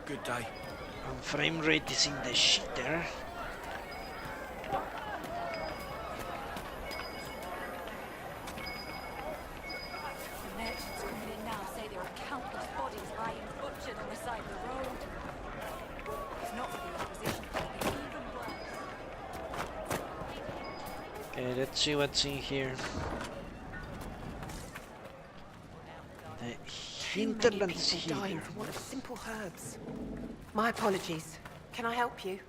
Good day. Frame rate is in the shitter. Merchants coming in now say there are countless bodies lying butchered on the side of the road. If not for the Inquisition, it would be even worse. Okay, let's see what's in here. The hinterland People dying for want of simple herbs. My apologies. Can I help you?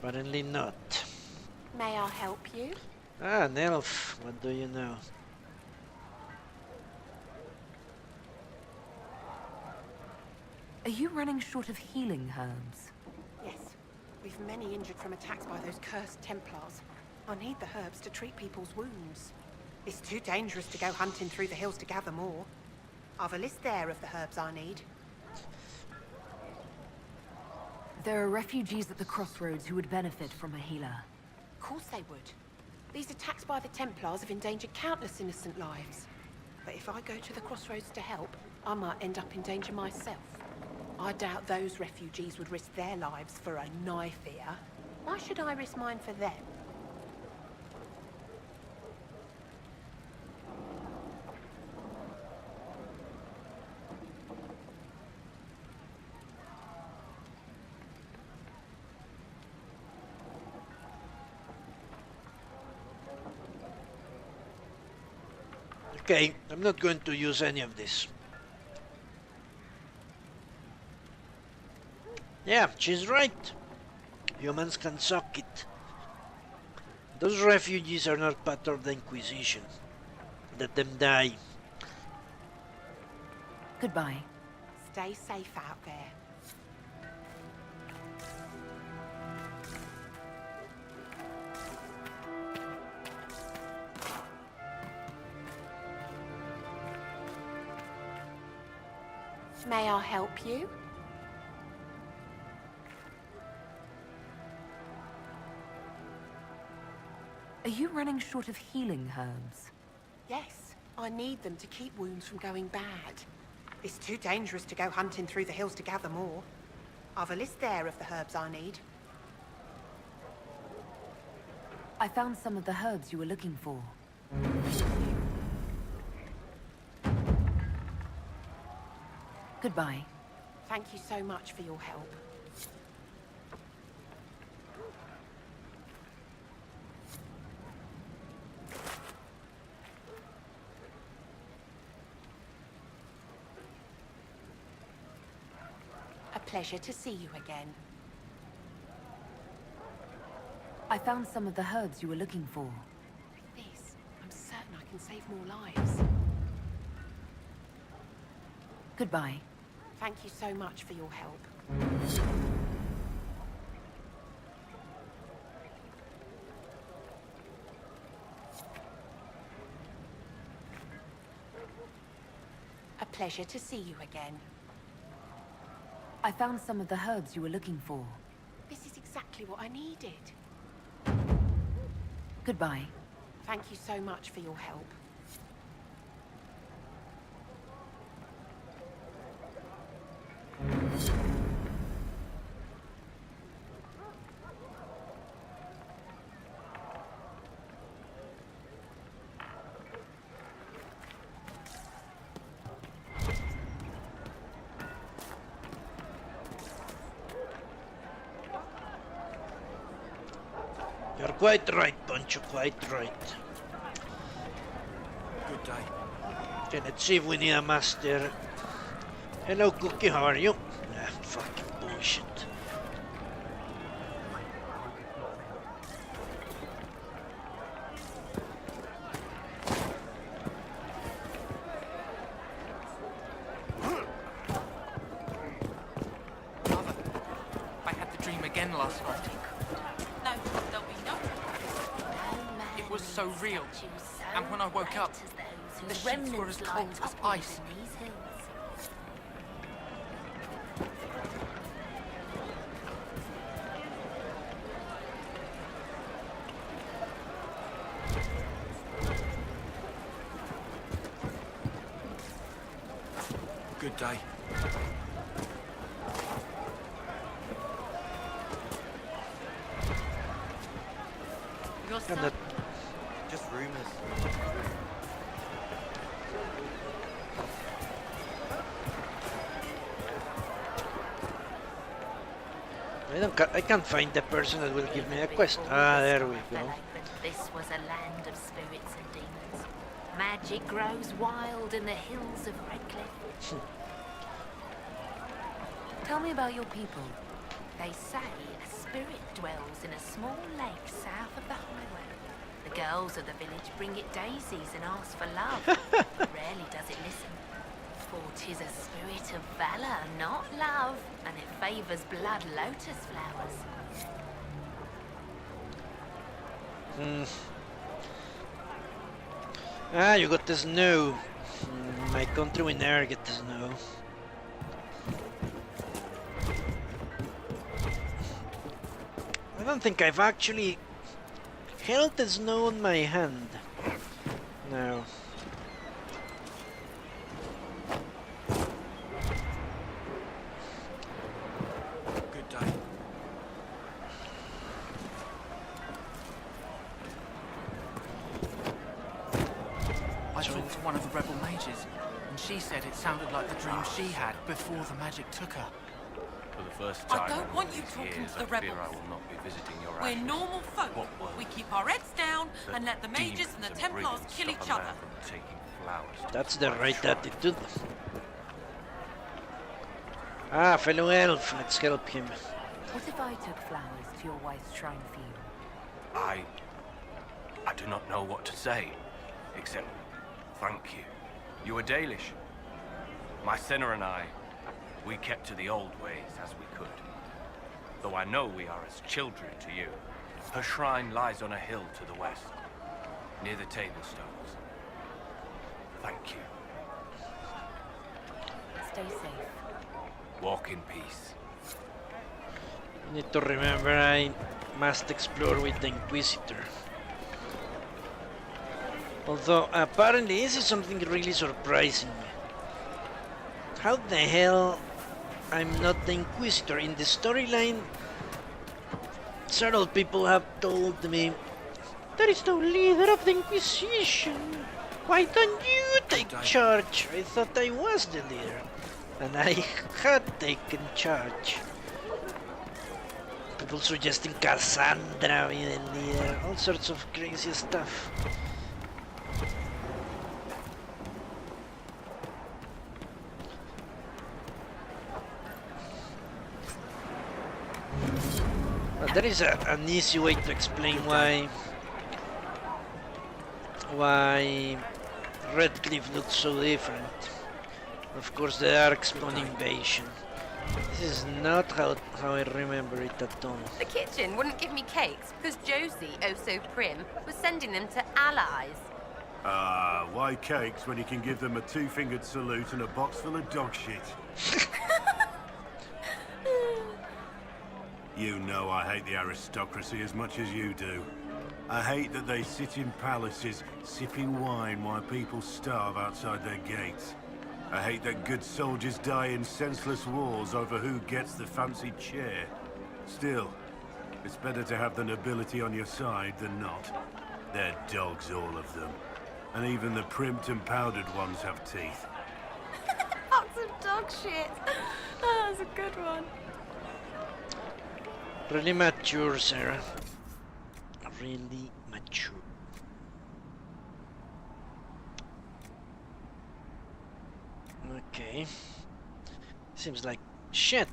Apparently not. May I help you? Ah, an elf. What do you know? Are you running short of healing herbs? Yes. We've many injured from attacks by those cursed Templars. I need the herbs to treat people's wounds. It's too dangerous to go hunting through the hills to gather more. I've a list there of the herbs I need. There are refugees at the crossroads who would benefit from a healer. Of course they would. These attacks by the Templars have endangered countless innocent lives. But if I go to the crossroads to help, I might end up in danger myself. I doubt those refugees would risk their lives for a knife here. Why should I risk mine for them? Okay, I'm not going to use any of this. Yeah, she's right. Humans can suck it. Those refugees are not part of the Inquisition. Let them die. Goodbye. Stay safe out there. May I help you? Are you running short of healing herbs? Yes, I need them to keep wounds from going bad. It's too dangerous to go hunting through the hills to gather more. I've a list there of the herbs I need. I found some of the herbs you were looking for. Goodbye. Thank you so much for your help. A pleasure to see you again. I found some of the herbs you were looking for. With this, I'm certain I can save more lives. Goodbye. Thank you so much for your help. A pleasure to see you again. I found some of the herbs you were looking for. This is exactly what I needed. Goodbye. Thank you so much for your help. You're quite right, Poncho, quite right. Good day. Okay, let's see if we need a master. Hello, Cookie, how are you? Ah, fucking bullshit. Mother, I had the dream again last night. No, there'll be no. It was so real. And when I woke up, the sheets were as cold as ice. Good day. Your And son. that Just rumors. I can't find the person that will give me a quest. Ah, there we go. This was a land of spirits and demons. Magic grows wild in the hills of Redcliff. Tell me about your people. They say a spirit dwells in a small lake south of the highway. The girls of the village bring it daisies and ask for love. Rarely does it listen. For 'tis a spirit of valor, not love, and it favors blood lotus flowers. Ah, you got the snow. My country will never get the snow. I don't think I've actually held the snow on my hand. No. Good day. I talked to one of the rebel mages, and she said it sounded like the dream she had before the magic took her. For the first I time don't in want all you these talking years, to the I fear rebels. I will not be visiting your We're ashes. normal folk. What words? We keep our heads down and let the mages and the Demons Templars brigands kill stop each a man other. from taking flowers to That's his the wife's right shrine. attitude. Ah, fellow elf, let's help him. What if I took flowers to your wife's shrine for you? I do not know what to say, except thank you. You are Dalish. My sinner and I, we kept to the old ways as we could. Though I know we are as children to you. Her shrine lies on a hill to the west, near the table stones. Thank you. Stay safe. Walk in peace. You need to remember I must explore with the Inquisitor. Although apparently this is something really surprising. How the hell I'm not the Inquisitor? In the storyline, several people have told me there is no leader of the Inquisition. Why don't you take charge? I thought I was the leader, and I had taken charge. People suggesting Cassandra be the leader, all sorts of crazy stuff. But there is an easy way to explain why Redcliff looks so different. Of course, the Darkspawn invasion. This is not how I remember it at all. The kitchen wouldn't give me cakes because Josie, oh so prim, was sending them to allies. Ah, why cakes when you can give them a two-fingered salute and a box full of dog shit? You know I hate the aristocracy as much as you do. I hate that they sit in palaces sipping wine while people starve outside their gates. I hate that good soldiers die in senseless wars over who gets the fancy chair. Still, it's better to have the nobility on your side than not. They're dogs, all of them. And even the primped and powdered ones have teeth. Lots of dog shit. Oh, that's a good one. Really mature, Sarah. Really mature. Okay. Seems like shit.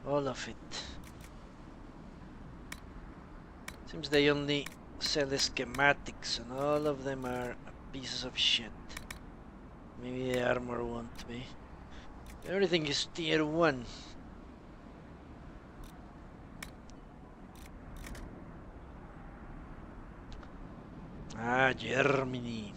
All of it. Seems they only sell the schematics and all of them are pieces of shit. Maybe the armor won't be. Everything is tier 1. Ah, Germany.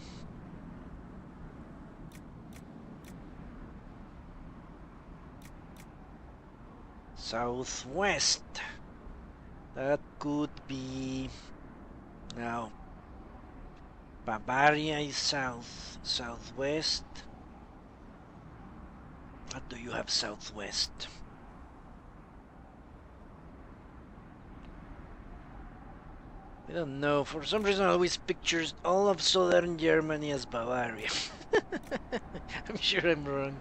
Southwest. That could be... Now, Bavaria is south. Southwest. What do you have southwest? I don't know, for some reason I always pictures all of southern Germany as Bavaria. I'm sure I'm wrong.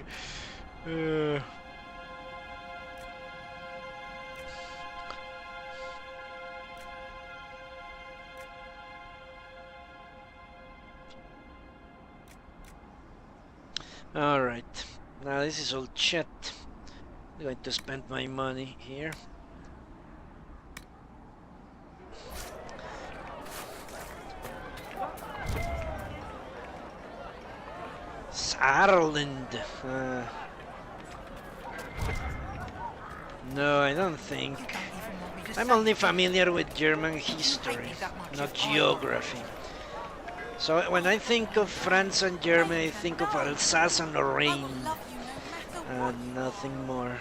Alright, now this is all chat. I'm going to spend my money here. Saarland. No, I don't think. I'm only familiar with German history, not geography. So when I think of France and Germany, I think of Alsace and Lorraine, and nothing more.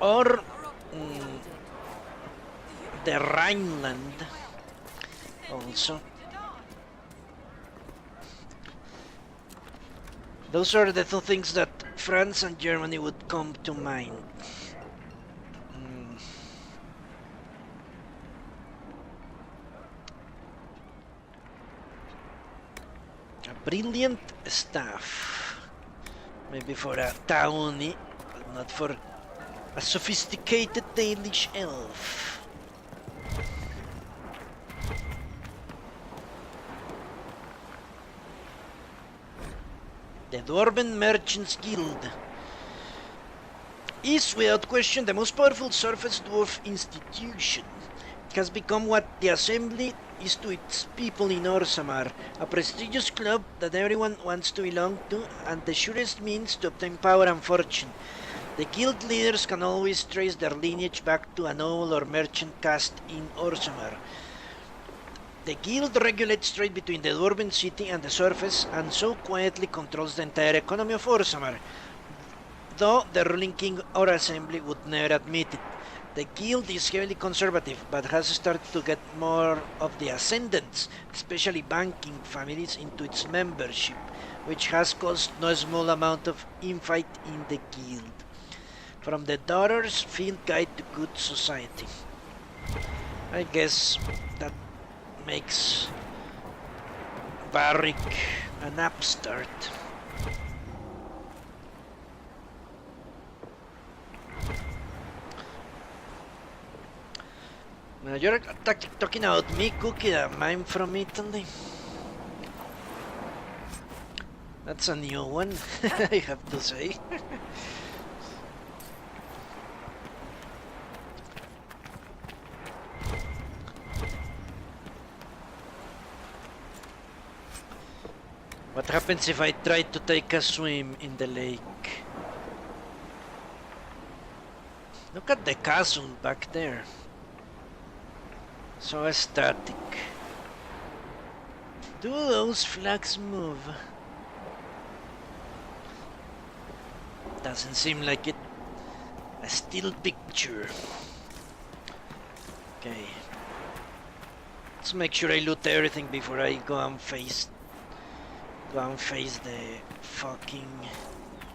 Or the Rhineland, also. Those are the two things that France and Germany would come to mind. A brilliant staff. Maybe for a townie, but not for a sophisticated Dalish elf. The Dwarven Merchants Guild is without question the most powerful surface dwarf institution. It has become what the Assembly is to its people in Orzammar, a prestigious club that everyone wants to belong to and the surest means to obtain power and fortune. The guild leaders can always trace their lineage back to a noble or merchant caste in Orzammar. The guild regulates trade between the Dwarven city and the surface, and so quietly controls the entire economy of Orzammar, though the ruling king or assembly would never admit it. The guild is heavily conservative, but has started to get more of the ascendants, especially banking families, into its membership, which has caused no small amount of infight in the guild. From the Daughter's Field Guide to Good Society. I guess that makes Barrick an upstart. Now you're talking about me, Cookie, I'm from Italy. That's a new one, I have to say. What happens if I try to take a swim in the lake? Look at the castle back there. So static. Do those flags move? Doesn't seem like it. A still picture. Okay. Let's make sure I loot everything before I go and face the fucking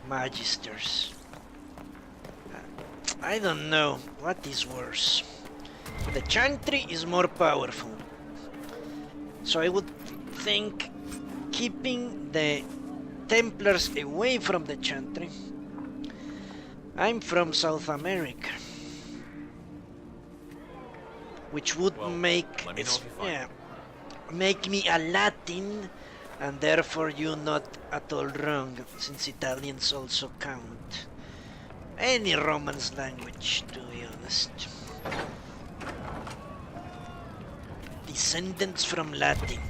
Magisters. I don't know what is worse. The Chantry is more powerful, so I would think keeping the Templars away from the Chantry. I'm from South America, which would make me a Latin, and therefore you not at all wrong, since Italians also count. Any Romance language, to be honest. Descendants from Latin.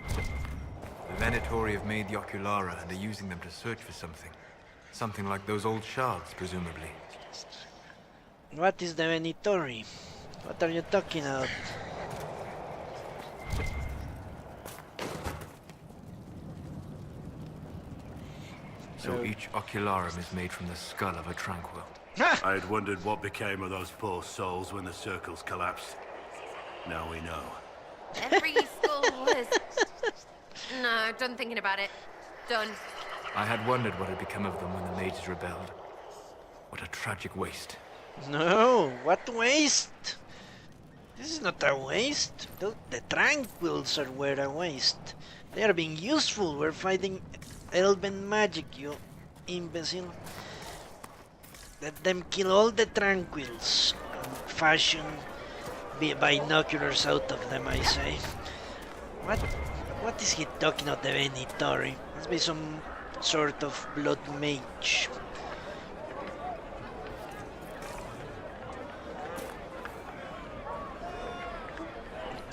The Venatori have made the Oculara and are using them to search for something. Something like those old shards, presumably. What is the Venatori? What are you talking about? So each ocularum is made from the skull of a tranquil. I had wondered what became of those poor souls when the circles collapsed. Now we know. Every skull is... No, done thinking about it. Done. I had wondered what had become of them when the mages rebelled. What a tragic waste. No, what waste? This is not a waste. The tranquils are where a waste. They are being useful. We're fighting elven magic, you imbecile. Let them kill all the tranquils and fashion binoculars out of them, I say. What is he talking of the Venitori? Must be some sort of blood mage.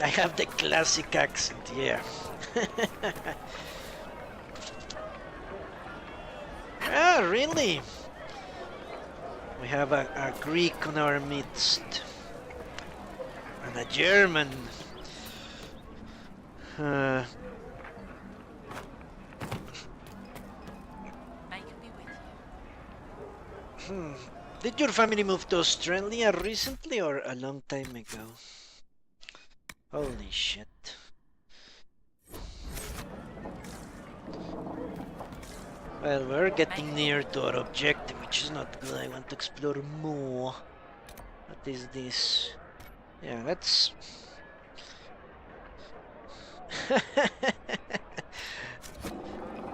I have the classic accent, yeah. Ah, really? We have a Greek on our midst. And a German. Did your family move to Australia recently or a long time ago? Holy shit. Well, we're getting near to our objective, which is not good. I want to explore more. What is this? Yeah, let's...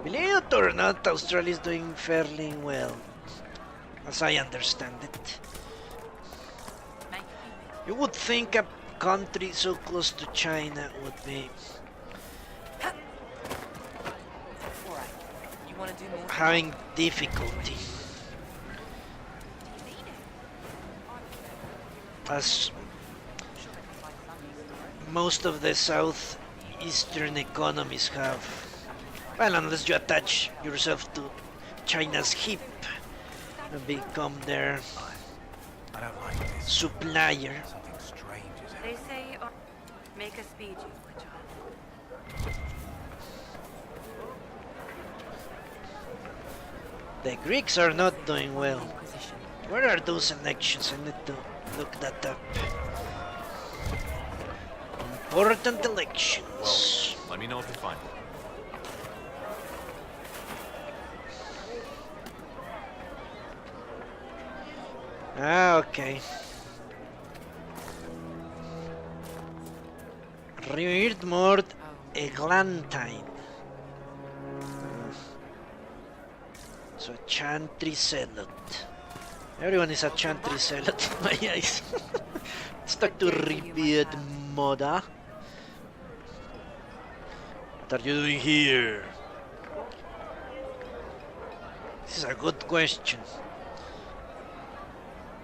Believe it or not, Australia is doing fairly well, as I understand it. You would think a country so close to China would be having difficulty, as most of the southeastern economies have. Well, unless you attach yourself to China's hip and become their supplier. They say, make a speed, my child. The Greeks are not doing well. Where are those elections? I need to look that up. Important elections. Well, let me know if you find them. Ah, okay. Revered Mord Eglantine. So a Chantry Zealot. Everyone is a Chantry Zealot in my eyes. Let's talk to Revered Moda. What are you doing here? This is a good question.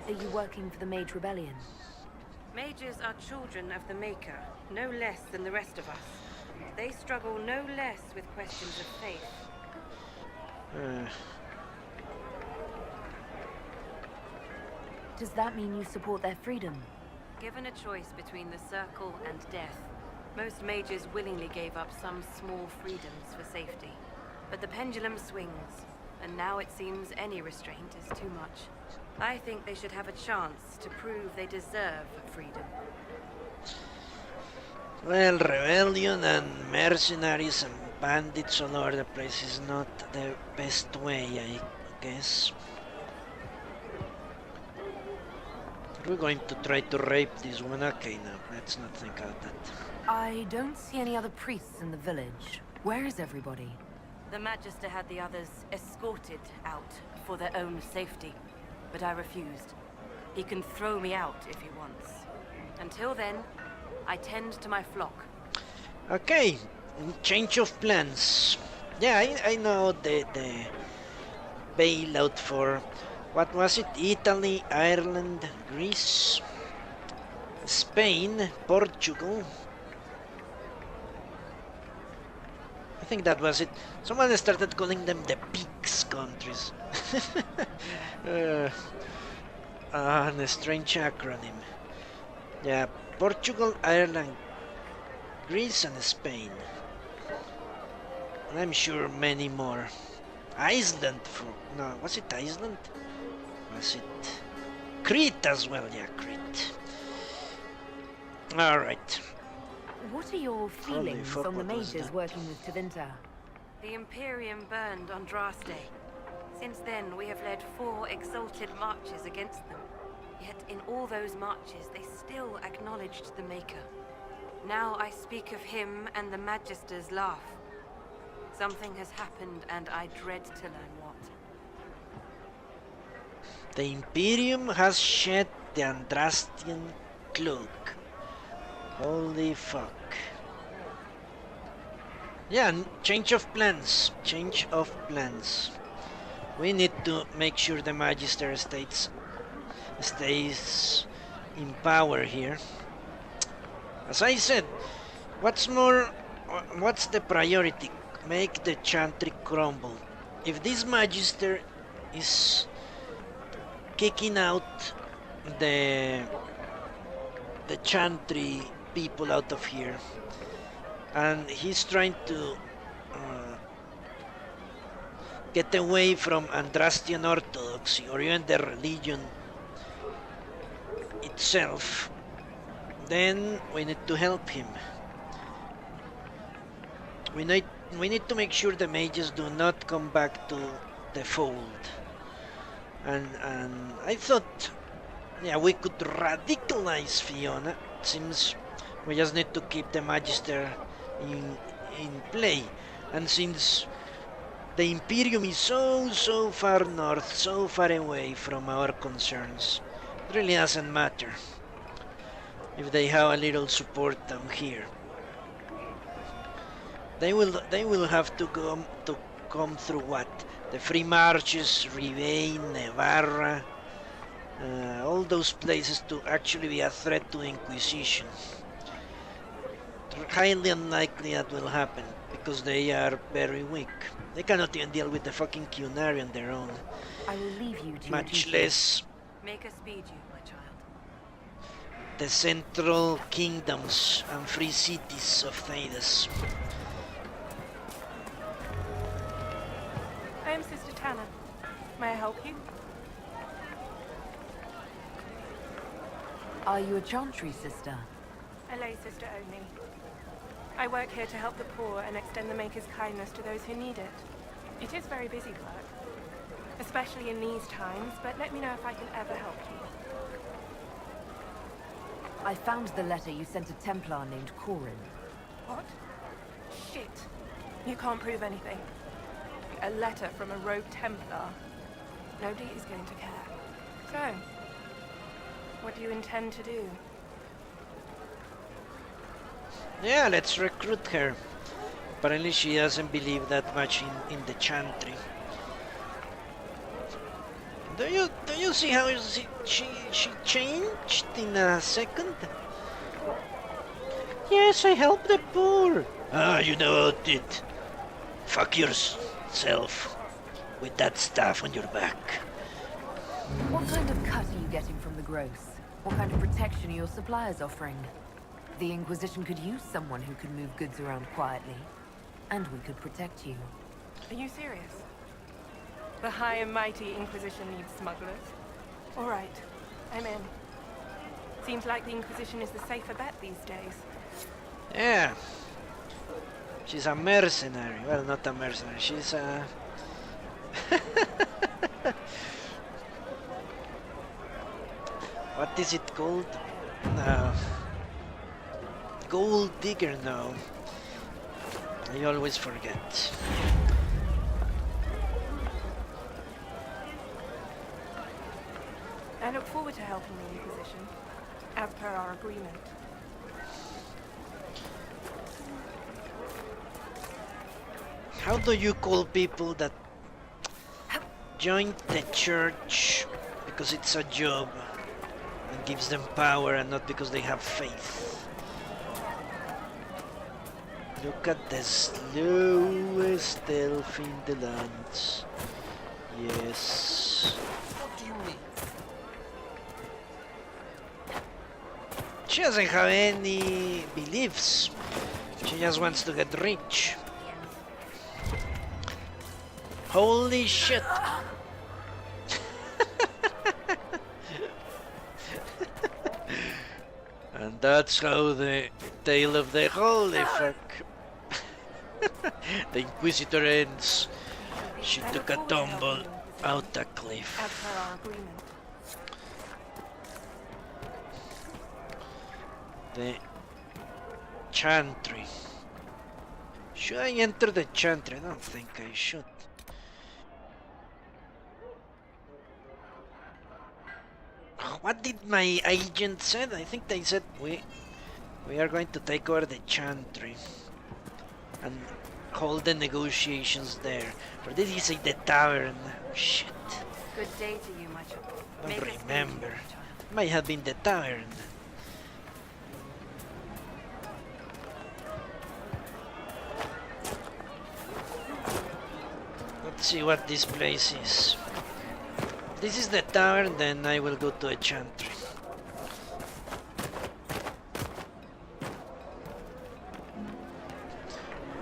Are you working for the Mage Rebellion? Mages are children of the Maker, no less than the rest of us. They struggle no less with questions of faith. Does that mean you support their freedom? Given a choice between the Circle and death, most mages willingly gave up some small freedoms for safety. But the pendulum swings, and now it seems any restraint is too much. I think they should have a chance to prove they deserve freedom. Well, rebellion and mercenaries and bandits all over the place is not the best way, I guess. Are we going to try to rape this woman? Okay, no, let's not think about that. I don't see any other priests in the village. Where is everybody? The Magister had the others escorted out for their own safety, but I refused. He can throw me out if he wants. Until then, I tend to my flock. Okay, change of plans. Yeah, I know the bailout for, what was it? Italy, Ireland, Greece, Spain, Portugal. I think that was it. Someone started calling them the Peaks countries. And a strange acronym. Yeah, Portugal, Ireland, Greece and Spain. And I'm sure many more. Iceland for... no, was it Iceland? Was it... Crete as well, yeah, Crete. Alright. What are your feelings on the mages working with Tevinter? The Imperium burned on Darth Day. Since then, we have led 4 exalted marches against them. Yet in all those marches, they still acknowledged the Maker. Now I speak of him and the Magisters laugh. Something has happened, and I dread to learn what. The Imperium has shed the Andrastian cloak. Holy fuck. Yeah, change of plans. Change of plans. We need to make sure the Magister stays in power here. As I said, what's the priority? Make the Chantry crumble. If this Magister is kicking out the Chantry people out of here, and he's trying to get away from Andrastian orthodoxy or even the religion itself, then we need to help him. We need to make sure the mages do not come back to the fold. And I thought, yeah, we could radicalize Fiona. It seems we just need to keep the Magister in play. And since the Imperium is so far north, so far away from our concerns, it really doesn't matter if they have a little support down here. They will have to come through what? The Free Marches, Rivain, Nevarra, all those places to actually be a threat to the Inquisition. Highly unlikely that will happen, because they are very weak. They cannot even deal with the fucking Qunari on their own. I will leave you to much less Make us speed you, my child. the central kingdoms and free cities of Thedas. I am Sister Tanner. May I help you? Are you a Chantry sister? A lay sister only. I work here to help the poor and extend the Maker's kindness to those who need it. It is very busy work, especially in these times, but let me know if I can ever help you. I found the letter you sent a Templar named Corin. What? Shit. You can't prove anything. A letter from a rogue Templar. Nobody is going to care. So, what do you intend to do? Yeah, let's recruit her. Apparently she doesn't believe that much in the Chantry. Do you see how she changed in a second? Yes, I help the poor. Ah, you know about it. Fuck yourself with that staff on your back. What kind of cut are you getting from the gross? What kind of protection are your suppliers offering? The Inquisition could use someone who could move goods around quietly, and we could protect you. Are you serious? The high and mighty Inquisition needs smugglers? All right, I'm in. Seems like the Inquisition is the safer bet these days. Yeah. She's a mercenary. Well, not a mercenary. She's a... What is it called? No. Gold digger, no. I always forget. I look forward to helping the Inquisition, as per our agreement. How do you call people that join the church because it's a job and gives them power and not because they have faith? Look at the slowest elf in the lands. Yes. What do you mean? She doesn't have any beliefs. She just wants to get rich. Holy shit! And that's how the tale of the holy fuck. The Inquisitor ends. She took a tumble out a cliff. As per our agreement. The chantry. Should I enter the chantry? I don't think I should. What did my agent said? I think they said we are going to take over the chantry and hold the negotiations there. Or did he say the tavern? Shit. Good day to you, my child. Don't remember. Might have been the tavern. Let's see what this place is. This is the tavern, then I will go to a chantry.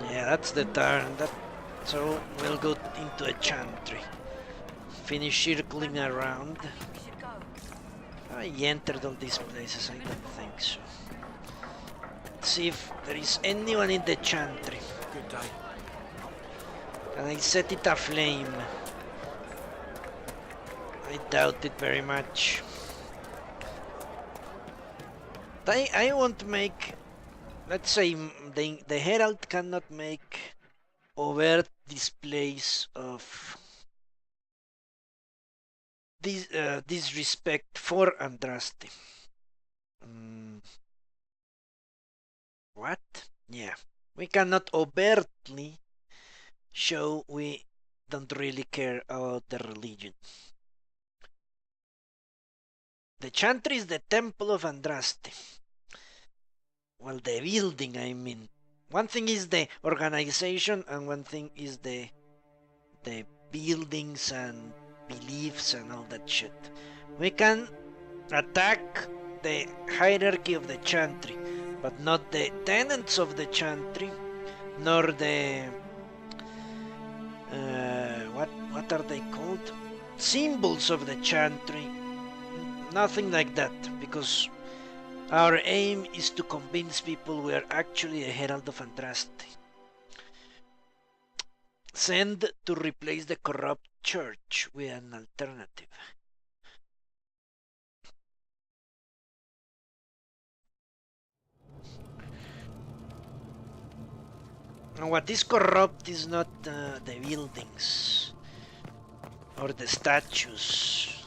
Yeah, that's the tavern. So we'll go into a chantry. Finish circling around. I entered all these places, I don't think so. Let's see if there is anyone in the chantry. Good day. And I set it aflame. I doubt it very much. I won't make... Let's say the Herald cannot make overt displays of disrespect for Andraste. What? Yeah. We cannot overtly show we don't really care about the religion. The chantry is the temple of Andraste. Well, the building, I mean. One thing is the organization and one thing is the buildings and beliefs and all that shit. We can attack the hierarchy of the chantry, but not the tenants of the chantry, nor the what are they called? Symbols of the chantry. Nothing like that, because our aim is to convince people we are actually a herald of Andraste. Send to replace the corrupt church with an alternative. And what is corrupt is not the buildings or the statues,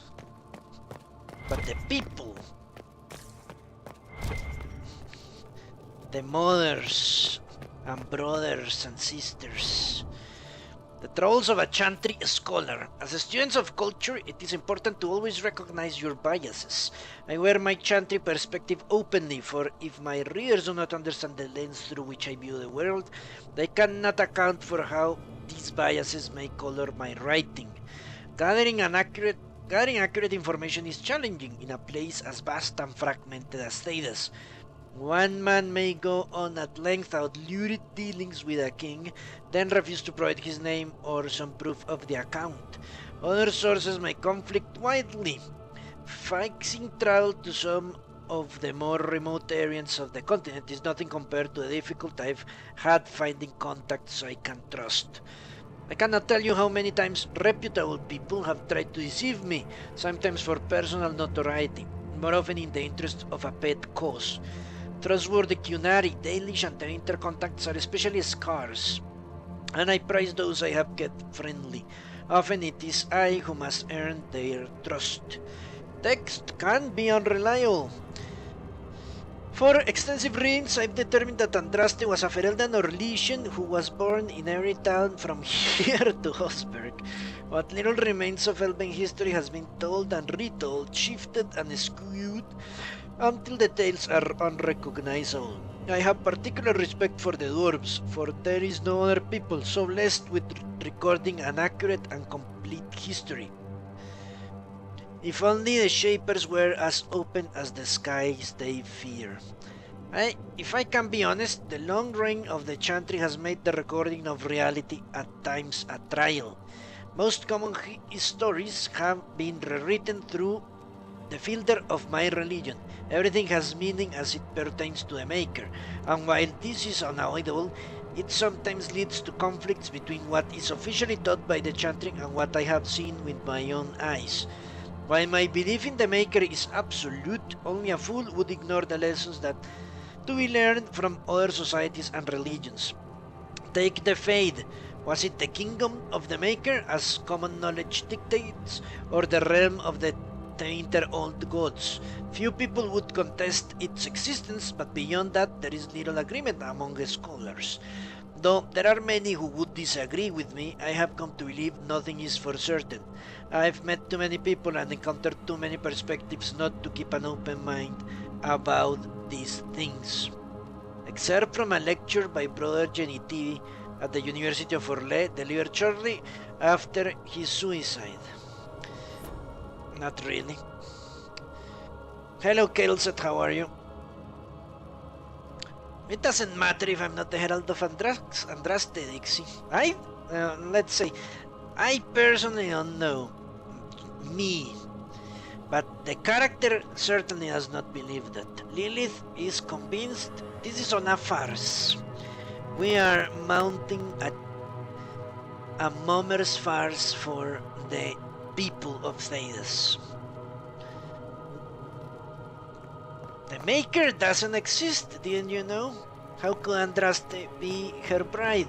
but the people. The mothers and brothers and sisters. The trolls of a chantry scholar. As a student of culture, it is important to always recognize your biases. I wear my chantry perspective openly, for if my readers do not understand the lens through which I view the world, they cannot account for how these biases may color my writing. Gathering accurate information is challenging in a place as vast and fragmented as Thedas. One man may go on at length about lurid dealings with a king, then refuse to provide his name or some proof of the account. Other sources may conflict widely. Fixing travel to some of the more remote areas of the continent is nothing compared to the difficulty I've had finding contacts I can trust. I cannot tell you how many times reputable people have tried to deceive me, sometimes for personal notoriety, more often in the interest of a pet cause. Trustworthy Cunari, Dalish and their intercontacts are especially scarce, and I prize those I have kept friendly. Often it is I who must earn their trust. Text can be unreliable. For extensive readings, I've determined that Andraste was a Fereldan or Lycian who was born in every town from here to Hosberg. What little remains of Elven history has been told and retold, shifted and skewed, until the tales are unrecognizable. I have particular respect for the dwarves, for there is no other people so blessed with recording an accurate and complete history. If only the Shapers were as open as the skies they fear. If I can be honest, the long reign of the Chantry has made the recording of reality at times a trial. Most common stories have been rewritten through the filter of my religion. Everything has meaning as it pertains to the Maker, and while this is unavoidable, it sometimes leads to conflicts between what is officially taught by the Chantry and what I have seen with my own eyes. While my belief in the Maker is absolute, only a fool would ignore the lessons that to be learned from other societies and religions. Take the Fade. Was it the kingdom of the Maker, as common knowledge dictates, or the realm of the tainted old gods? Few people would contest its existence, but beyond that there is little agreement among the scholars. Though there are many who would disagree with me, I have come to believe nothing is for certain. I've met too many people and encountered too many perspectives not to keep an open mind about these things. Excerpt from a lecture by Brother Genitivi at the University of Orlais, delivered shortly after his suicide. Not really. Hello, Ruleset, how are you? It doesn't matter if I'm not the Herald of Andraste, Dixie. Let's say, I personally don't know. Me. But the character certainly does not believe that. Lilith is convinced this is on a farce. We are mounting a mummer's farce for the people of Thedas. The Maker doesn't exist, didn't you know? How could Andraste be her bride?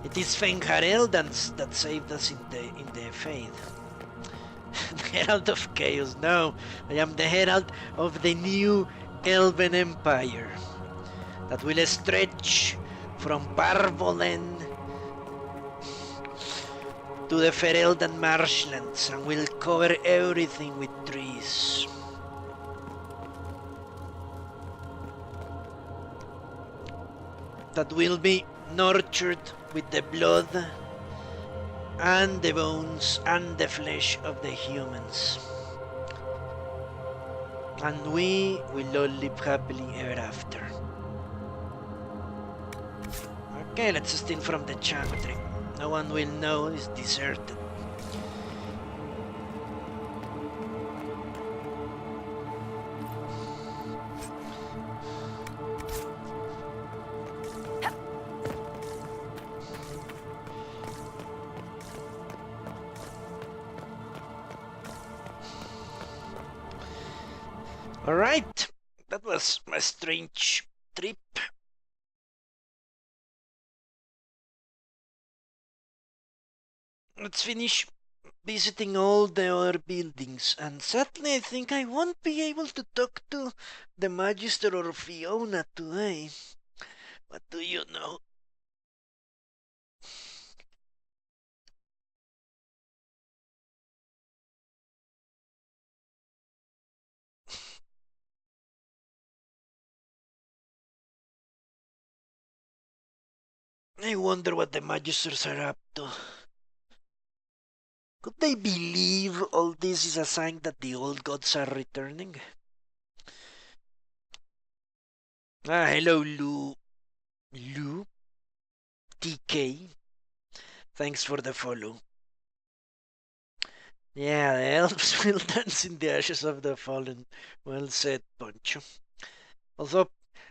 It is Fen'Harel that saved us in the faith. The Herald of Chaos. No, I am the Herald of the new Elven Empire that will stretch from Barvolen to the Fereldan marshlands and will cover everything with trees. That will be nurtured with the blood and the bones and the flesh of the humans. And we will all live happily ever after. Okay, let's steal from the chantry. No one will know it's deserted. Alright, that was a strange trip. Let's finish visiting all the other buildings, and sadly I think I won't be able to talk to the Magister or Fiona today. What do you know? I wonder what the Magisters are up to. Could they believe all this is a sign that the old gods are returning? Hello, Lou. Lou? TK? Thanks for the follow. Yeah, the elves will dance in the ashes of the fallen. Well said, Poncho. Although,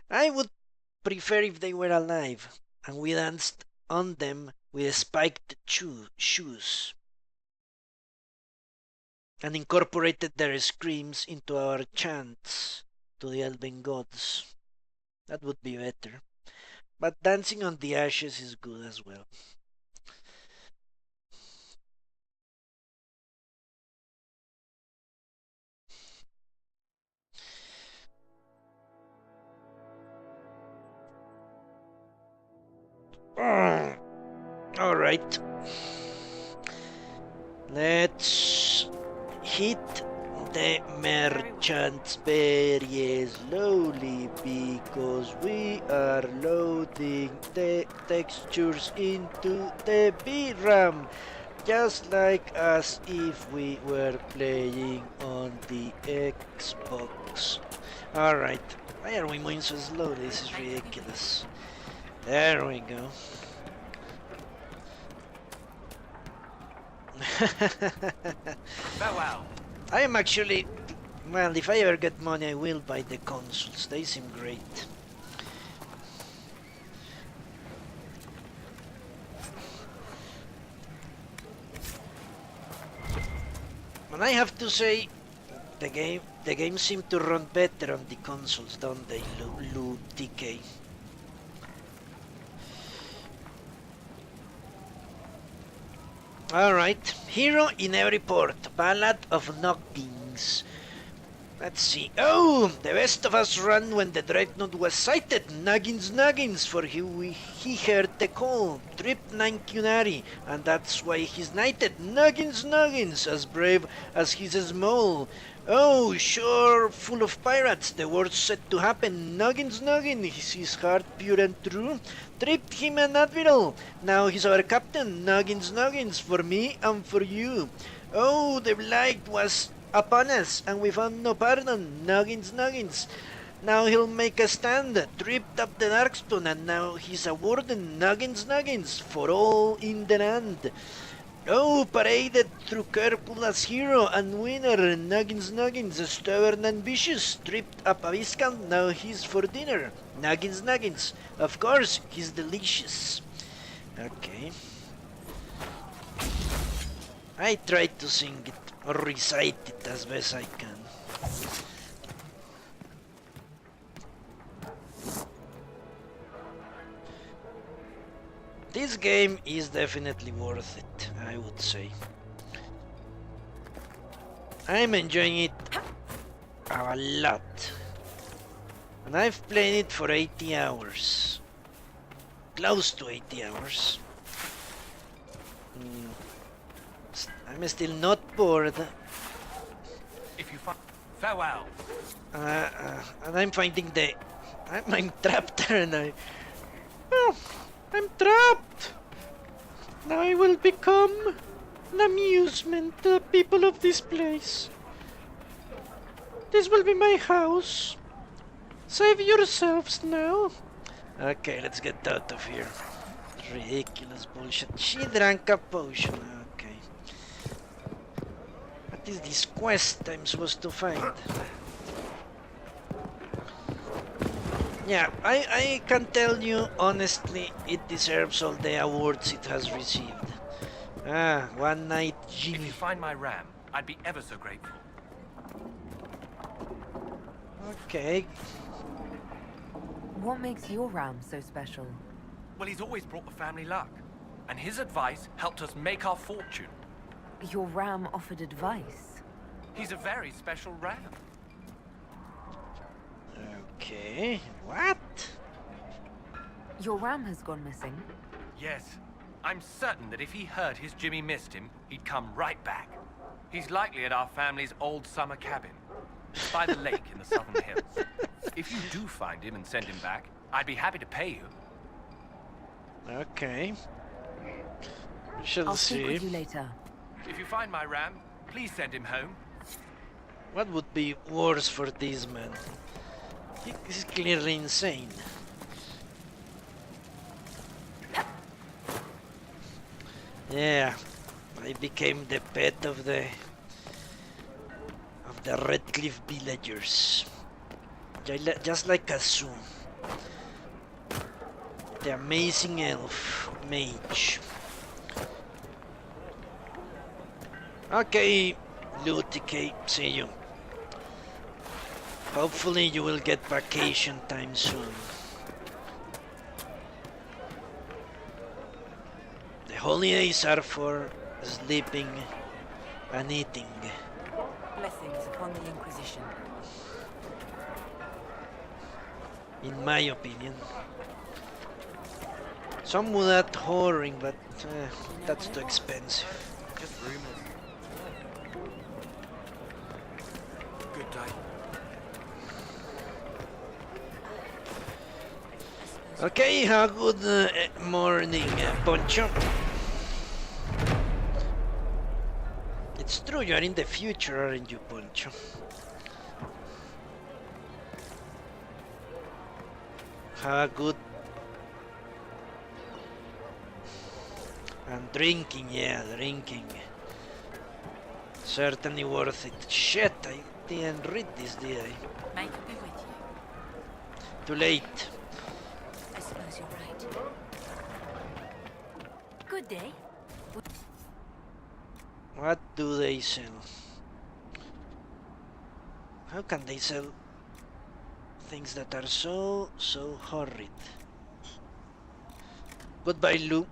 I would prefer if they were alive, and we danced on them with spiked shoes, and incorporated their screams into our chants to the elven gods. That would be better. But dancing on the ashes is good as well. Alright. Let's hit the merchants very slowly because we are loading the textures into the VRAM, just like as if we were playing on the Xbox. Alright, why are we moving so slow? This is ridiculous. There we go. Farewell. I am actually, well, if I ever get money I will buy the consoles, they seem great. And I have to say, the game The games seem to run better on the consoles, don't they, TK? Alright, hero in every port, Ballad of Noggins. Let's see. Oh, the best of us ran when the dreadnought was sighted. Noggins, for he heard the call. Trip 9 Cunari, and that's why he's knighted. Noggins, as brave as he's small. Oh, sure, full of pirates, the worst set to happen. Noggins, is his heart pure and true? Tripped him an admiral, now he's our captain. Noggins, for me and for you. Oh, the blight was upon us, and we found no pardon. Noggins, now he'll make a stand. Tripped up the Darkstone, and now he's a warden. Noggins, for all in the land. Oh, paraded through Kerpul as hero and winner. Noggins, stubborn and vicious. Tripped up a Viscount, now he's for dinner. Noggins, of course, he's delicious. Okay. I tried to sing it or recite it as best I can. This game is definitely worth it, I would say. I'm enjoying it a lot. And I've played it for 80 hours. Close to 80 hours. I'm still not bored. If you farewell. And I'm finding I'm trapped there and I'm trapped! Now I will become an amusement to the people of this place. This will be my house. Save yourselves now. Okay, let's get out of here. Ridiculous bullshit. She drank a potion. Okay. What is this quest I'm supposed to find? Yeah, I can tell you honestly, it deserves all the awards it has received. One night G. If you find my ram, I'd be ever so grateful. Okay. What makes your ram so special? Well, he's always brought the family luck, and his advice helped us make our fortune. Your ram offered advice? He's a very special ram. Okay, what? Your ram has gone missing? Yes. I'm certain that if he heard his Jimmy missed him, he'd come right back. He's likely at our family's old summer cabin, by the lake in the southern hills. If you do find him and send him back, I'd be happy to pay you. Okay. We shall I'll see. speak with you later. If you find my ram, please send him home. What would be worse for this man? He's clearly insane. Yeah, I became the pet of the Redcliff villagers. Just like Kazu, the amazing elf mage. Okay, Lutique, see you. Hopefully you will get vacation time soon. The holidays are for sleeping and eating. Blessings upon the Inquisition. In my opinion. Some would add whoring, but that's too expensive. Just rumors. Good day. Okay, have a good morning, Poncho. It's true, you are in the future, aren't you, Poncho? Have a good... And drinking, yeah, drinking. Certainly worth it. Shit, I didn't read this, did I? May it be with you. Too late. I suppose you're right. Good day. What do they sell? How can they sell things that are so horrid? Goodbye, Lou.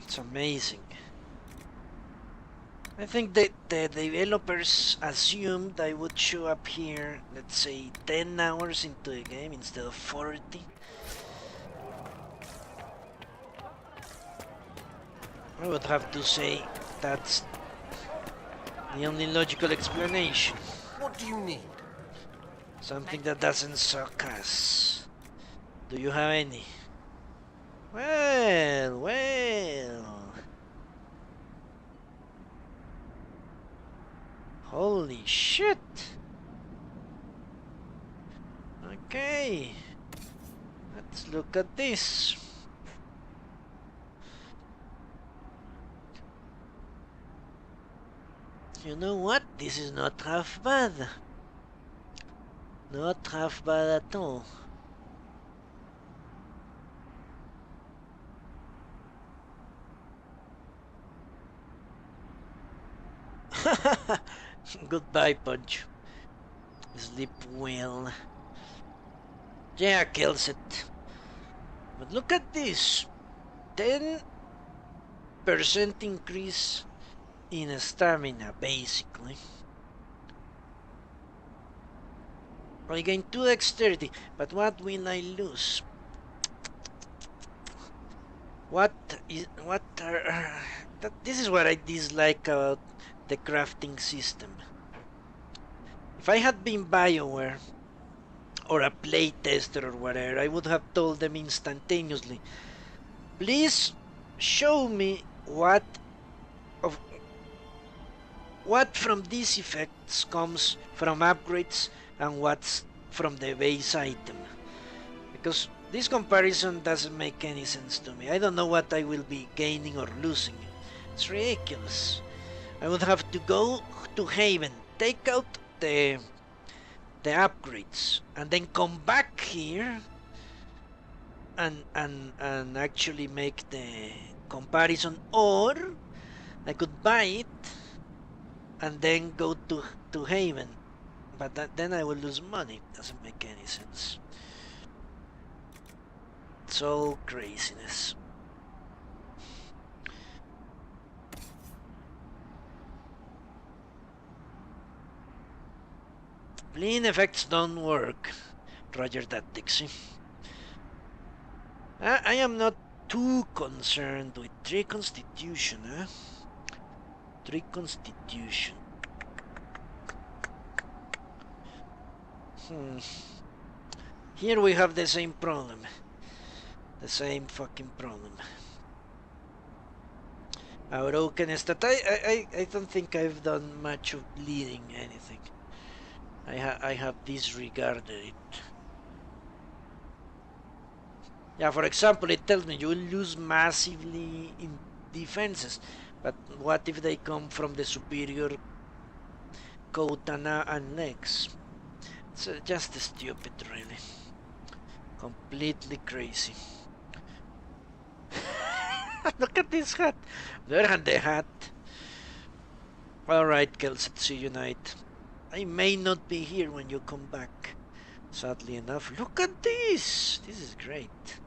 It's amazing. I think that the developers assumed I would show up here, let's say 10 hours into the game instead of 40. I would have to say that's the only logical explanation. What do you need? Something that doesn't suck us. Do you have any? Well. Holy shit! Okay. Let's look at this. You know what? This is not half bad. Not half bad at all. Goodbye, Punch. Sleep well. Yeah, kills it. But look at this. 10% increase in stamina, basically. I gain 2 dexterity, but what will I lose? This is what I dislike about the crafting system. If I had been BioWare or a playtester or whatever, I would have told them instantaneously, please show me what from these effects comes from upgrades and what's from the base item, because this comparison doesn't make any sense to me. I don't know what I will be gaining or losing. It's ridiculous. I would have to go to Haven, take out the upgrades, and then come back here and actually make the comparison, or I could buy it and then go to Haven, but then I will lose money. Doesn't make any sense. It's all craziness. Fleeing effects don't work. Roger that, Dixie. I am not too concerned with 3 constitution, huh? 3 constitution. Here we have the same problem. The same fucking problem. Our broken stat. I don't think I've done much of bleeding anything. I have disregarded it. Yeah, for example, it tells me you will lose massively in defenses, but what if they come from the superior coat and legs? It's just stupid, really. Completely crazy. Look at this hat. There had the hat. Alright, Kelset, see you night. I may not be here when you come back. Sadly enough. Look at this! This is great.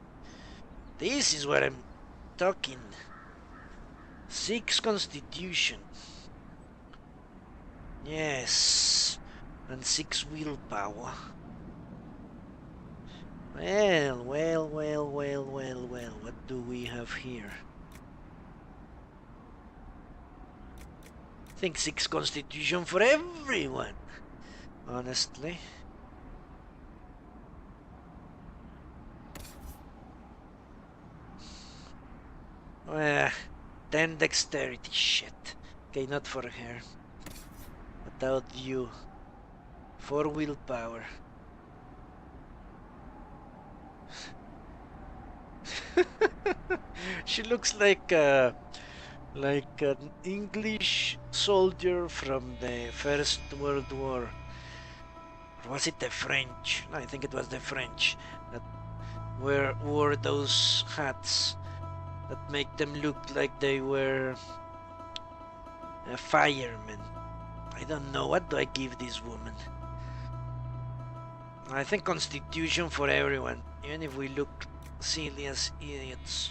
This is what I'm talking. 6 constitution. Yes. And 6 willpower. Well. What do we have here? I think 6 constitution for everyone. Honestly. Well, 10 dexterity. Shit. Okay, not for her. Without you. 4 willpower. She looks like an English soldier from the First World War. Or was it the French? No, I think it was the French that wore those hats that make them look like they were firemen. I don't know, what do I give this woman? I think Constitution for everyone, even if we look silly as idiots.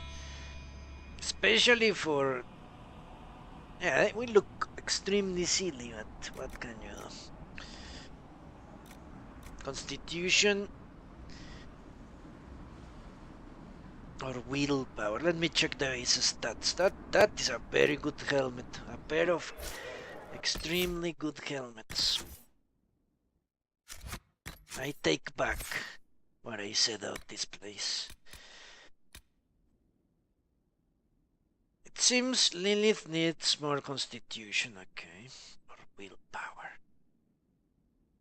Especially for... yeah, we look extremely silly, but what can you do? Constitution or willpower. Let me check the ace stats. That is a very good helmet. A pair of extremely good helmets. I take back what I said about this place. It seems Lilith needs more constitution, okay. Or willpower.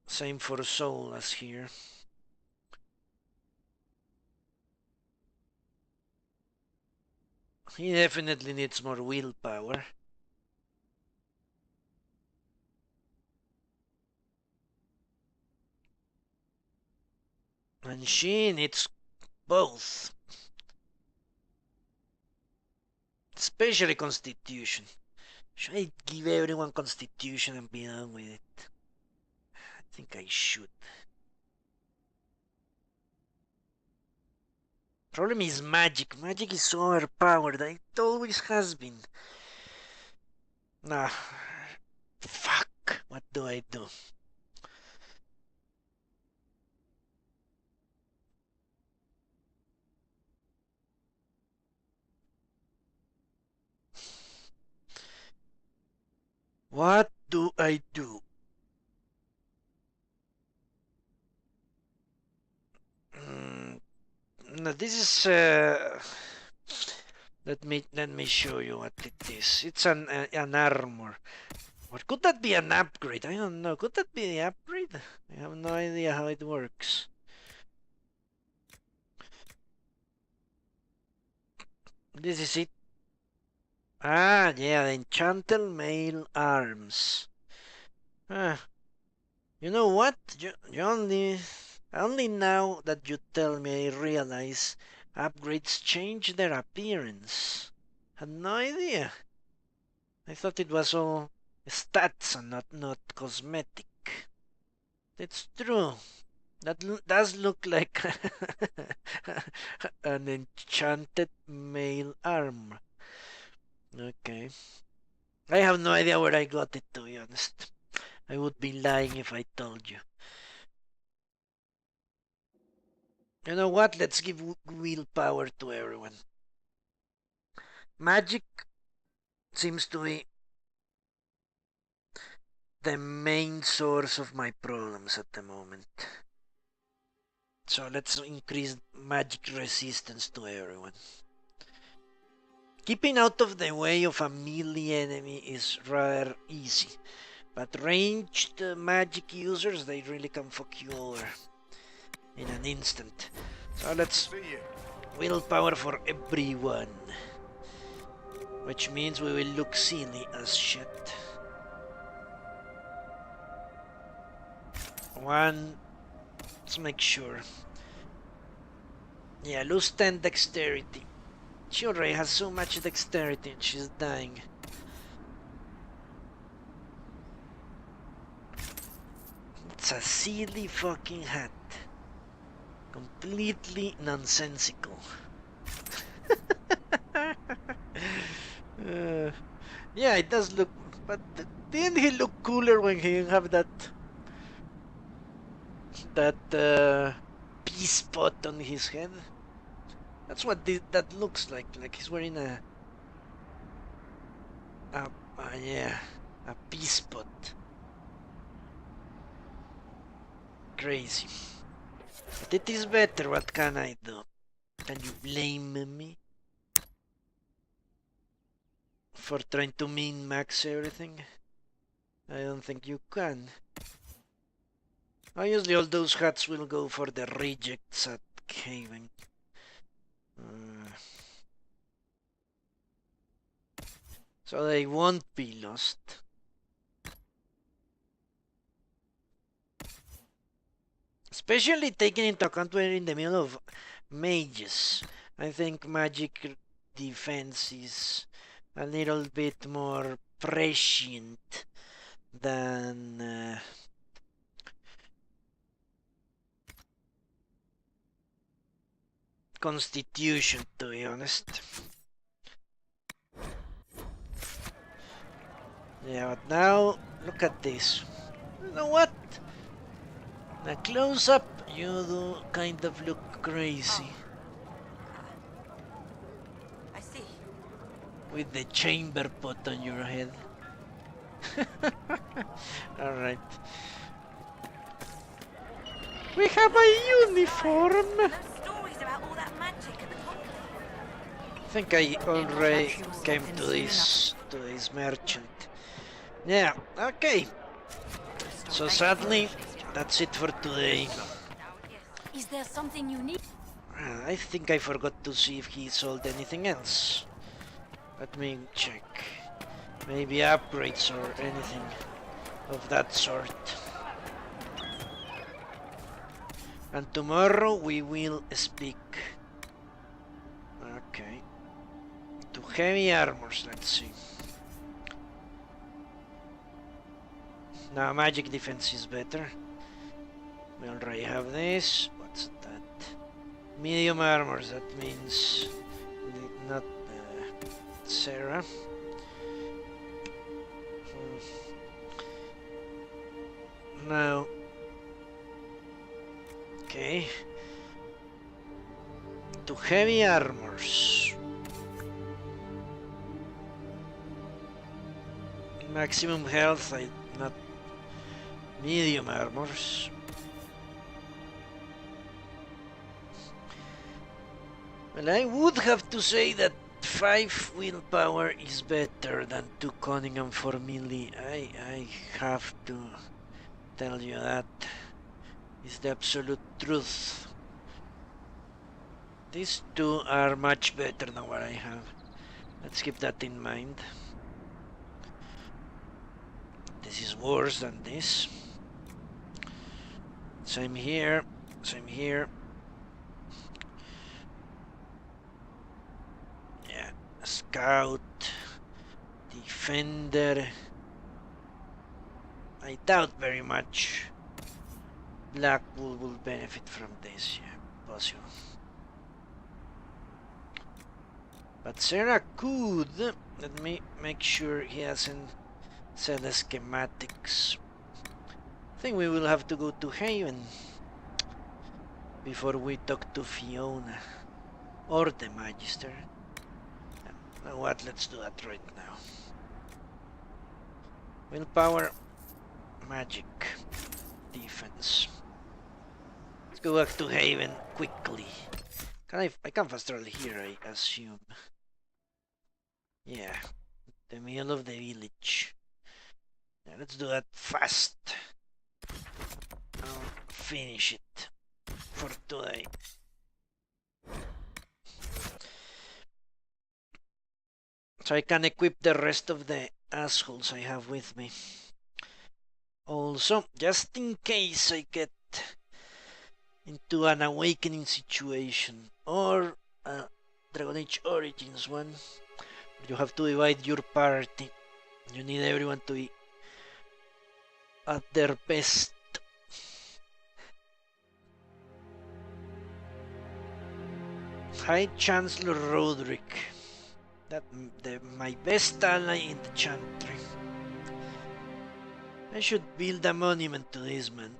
Same for soul as here. He definitely needs more willpower. And she needs both. Especially constitution. Should I give everyone constitution and be done with it? I think I should. Problem is magic. Magic is so overpowered. It always has been. Nah. Fuck. What do I do? What do I do? No, this is let me show you what it is. It's an armor. Or could that be an upgrade? I don't know. Could that be the upgrade? I have no idea how it works. This is it. Ah, yeah, the enchanted mail arms. Ah, you know what? You only now that you tell me I realize upgrades change their appearance. Had no idea. I thought it was all stats and not cosmetic. It's true. That does look like an enchanted mail arm. Okay. I have no idea where I got it, to be honest. I would be lying if I told you. You know what? Let's give willpower to everyone. Magic seems to be the main source of my problems at the moment. So let's increase magic resistance to everyone. Keeping out of the way of a melee enemy is rather easy. But ranged magic users, they really can fuck you over in an instant. So let's willpower for everyone. Which means we will look silly as shit. One. Let's make sure. Yeah, lose 10 dexterity. She already has so much dexterity and she's dying. It's a silly fucking hat. Completely nonsensical. Yeah, it does look... But didn't he look cooler when he have that pea spot on his head? That's what that looks like. Like he's wearing a pea spot. Crazy. But it is better. What can I do? Can you blame me for trying to min-max everything? I don't think you can. Obviously all those hats will go for the rejects at Haven. So they won't be lost. Especially taking into account we're in the middle of mages. I think magic defense is a little bit more prescient than Constitution, to be honest. Yeah, but now look at this. You know what? Now close up, you do kind of look crazy. I see. With the chamber pot on your head. Alright. We have a uniform! No stories about all that magic at the conclave. I think I already came to this merchant. Yeah, okay. So sadly, that's it for today. Is there something you need? I think I forgot to see if he sold anything else. Let me check. Maybe upgrades or anything of that sort. And tomorrow we will speak. Okay. To heavy armors, let's see. Now magic defense is better. We already have this. What's that? Medium armors, that means not Sarah. No. Okay. To heavy armors. Maximum health, not medium armors. Well, I would have to say that 5 willpower is better than 2 cunning and 4 melee. I have to tell you that is the absolute truth. These 2 are much better than what I have. Let's keep that in mind. This is worse than this. Same here, same here. Yeah, scout, defender. I doubt very much Blackpool will benefit from this, yeah, possible. But Sarah could. Let me make sure he hasn't said the schematics. I think we will have to go to Haven before we talk to Fiona or the Magister. You know what, let's do that right now. Willpower, magic, defense. Let's go back to Haven quickly. I can fast travel here, I assume. Yeah, the middle of the village. Yeah, let's do that fast. I'll finish it for today. So I can equip the rest of the assholes I have with me. Also, just in case I get into an awakening situation or a Dragon Age Origins one, you have to divide your party. You need everyone to be at their best. High Chancellor Roderick. My best ally in the Chantry. I should build a monument to this man.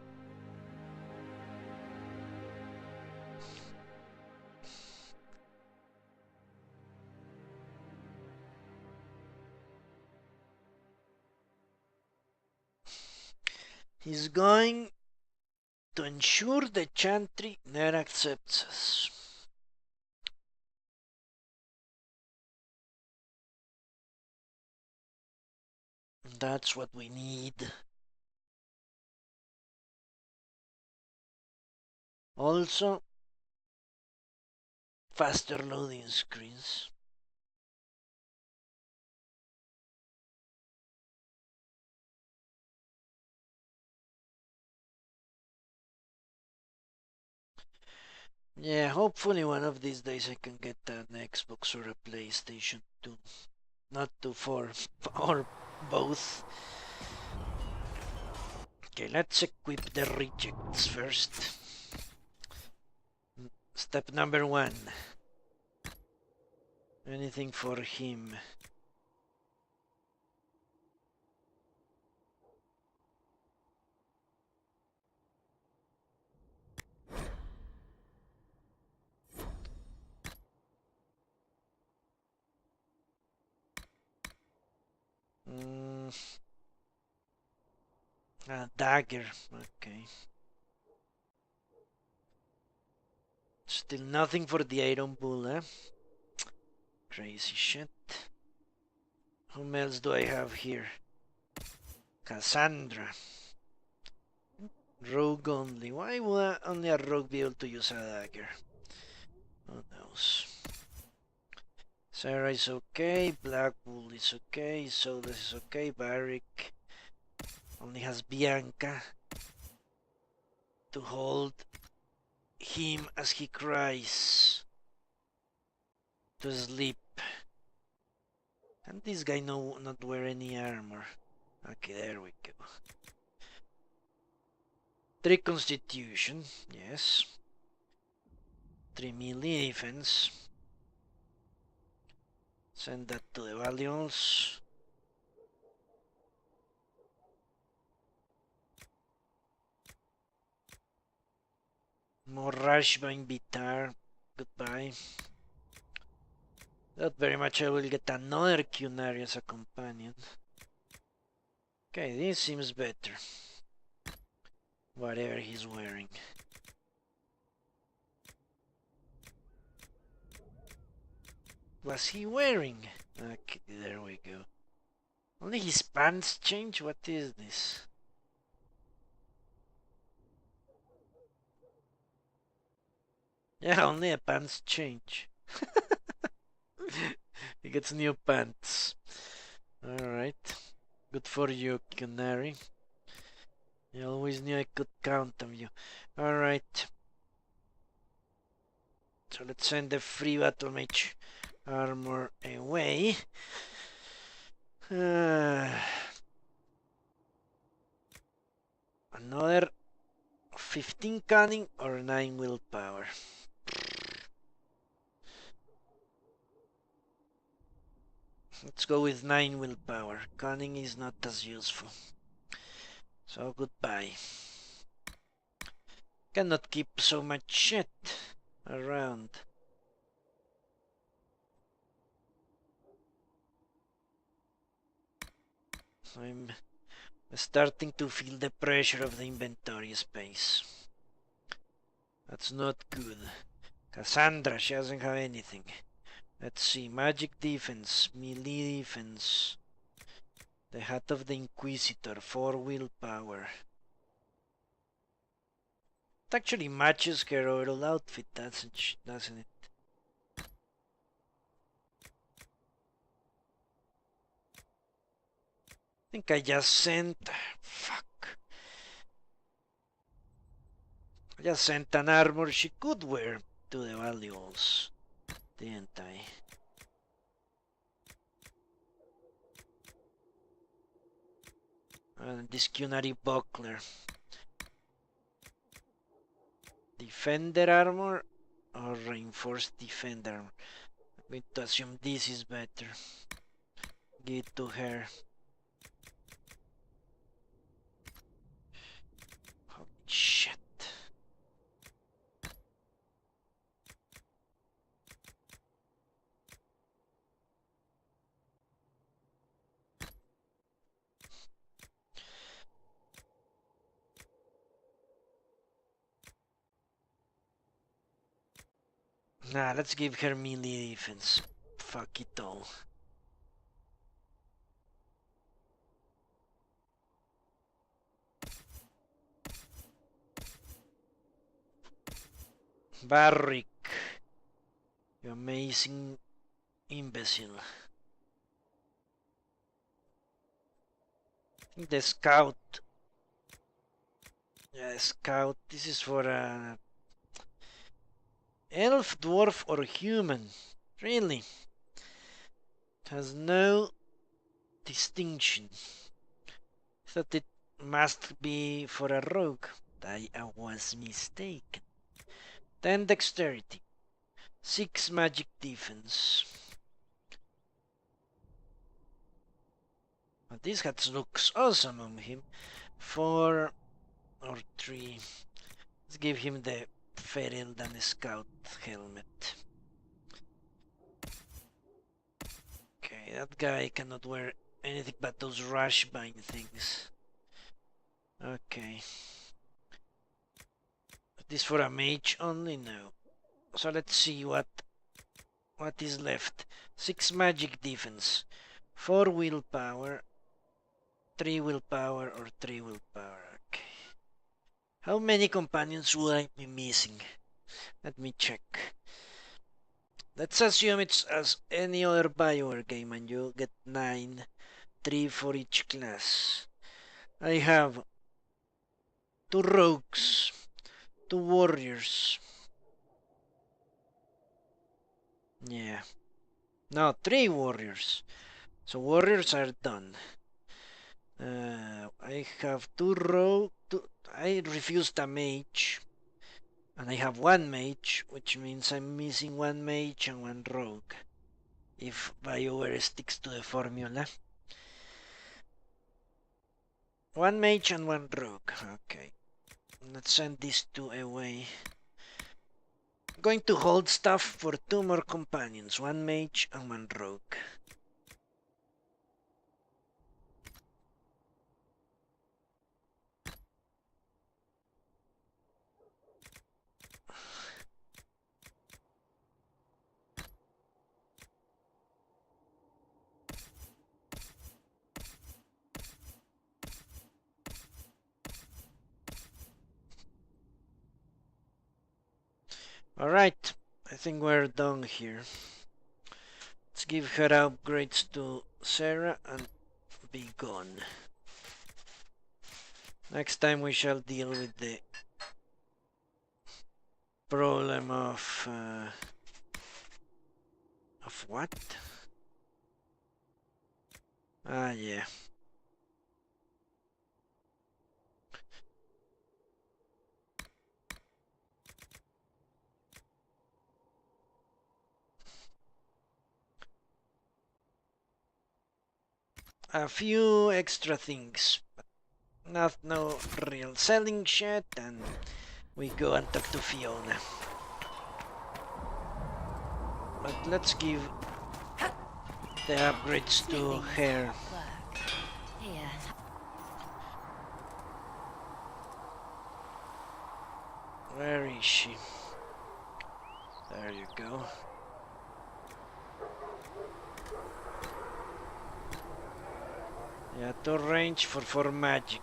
He's going to ensure the Chantry never accepts us. That's what we need. Also, faster loading screens. Yeah, hopefully one of these days I can get an Xbox or a PlayStation 2. Not 2 for or both. Okay, let's equip the rejects first. Step number 1. Anything for him. Dagger, okay. Still nothing for the Iron Bull, eh? Crazy shit. Whom else do I have here? Cassandra. Rogue only. Why would only a rogue be able to use a dagger? Who knows? Sarah is okay. Black Bull is okay. Sodas is okay. Barrick only has Bianca to hold him as he cries to sleep. And this guy not wear any armor. Okay, there we go. 3 constitution, yes. 3 melee defense. Send that to the valuables. More rush by Vitar. Goodbye. Not very much I will get another Cunari as a companion. Okay, this seems better. Whatever he's wearing. Was he wearing? Okay, there we go. Only his pants change? What is this? Yeah, only the pants change. He gets new pants. Alright. Good for you, Canary. I always knew I could count on you. Alright. So let's send the free battle mage armor away. Another 15 cunning or 9 willpower. Let's go with 9 willpower. Cunning is not as useful. So goodbye. Cannot keep so much shit around. I'm starting to feel the pressure of the inventory space. That's not good. Cassandra, she doesn't have anything. Let's see, magic defense, melee defense. The Hat of the Inquisitor, 4 willpower. It actually matches her overall outfit, doesn't it? I think I just sent... Fuck. I just sent an armor she could wear to the valuables, didn't I? And this Cunary buckler. Defender armor or reinforced defender armor? I'm going to assume this is better. Give it to her. Holy shit. Nah, let's give her melee defense. Fuck it all. Barrick. You amazing imbecile. I think the scout. Yeah, scout. This is for Elf, dwarf, or human? Really? It has no distinction. Thought it must be for a rogue. I was mistaken. 10 dexterity. 6 magic defense. But this hat looks awesome on him. 4 or 3. Let's give him the Feral than Scout helmet. Okay, that guy cannot wear anything but those rush bind things. Okay. This for a mage only? No. So let's see what is left. 6 magic defense, 4 willpower, 3 willpower, or 3 willpower. Okay. How many companions will I be missing? Let me check. Let's assume it's as any other BioWare game and you get 9, 3 for each class. I have 2 rogues, 2 warriors. Yeah. No, 3 warriors. So warriors are done. I have 2 rogues. I refused a mage. And I have 1 mage, which means I'm missing 1 mage and 1 rogue. If BioWare sticks to the formula. 1 mage and 1 rogue. Okay. Let's send these 2 away. I'm going to hold stuff for 2 more companions. 1 mage and 1 rogue. Alright, I think we're done here. Let's give her upgrades to Sarah and be gone. Next time we shall deal with the problem of what? Ah, yeah. A few extra things, but no real selling shit, and we go and talk to Fiona. But let's give the upgrades to her. Here. Where is she? There you go. Yeah, 2 range for 4 magic.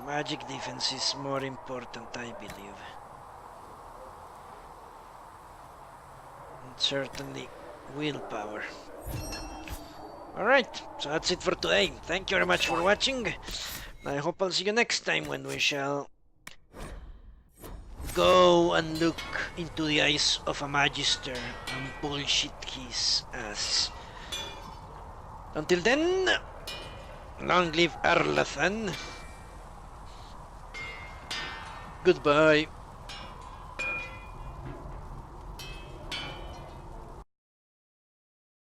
Magic defense is more important, I believe. And certainly willpower. Alright, so that's it for today. Thank you very much for watching. I hope I'll see you next time when we shall go and look into the eyes of a Magister and bullshit his ass. Until then, long live Arlathan. Goodbye.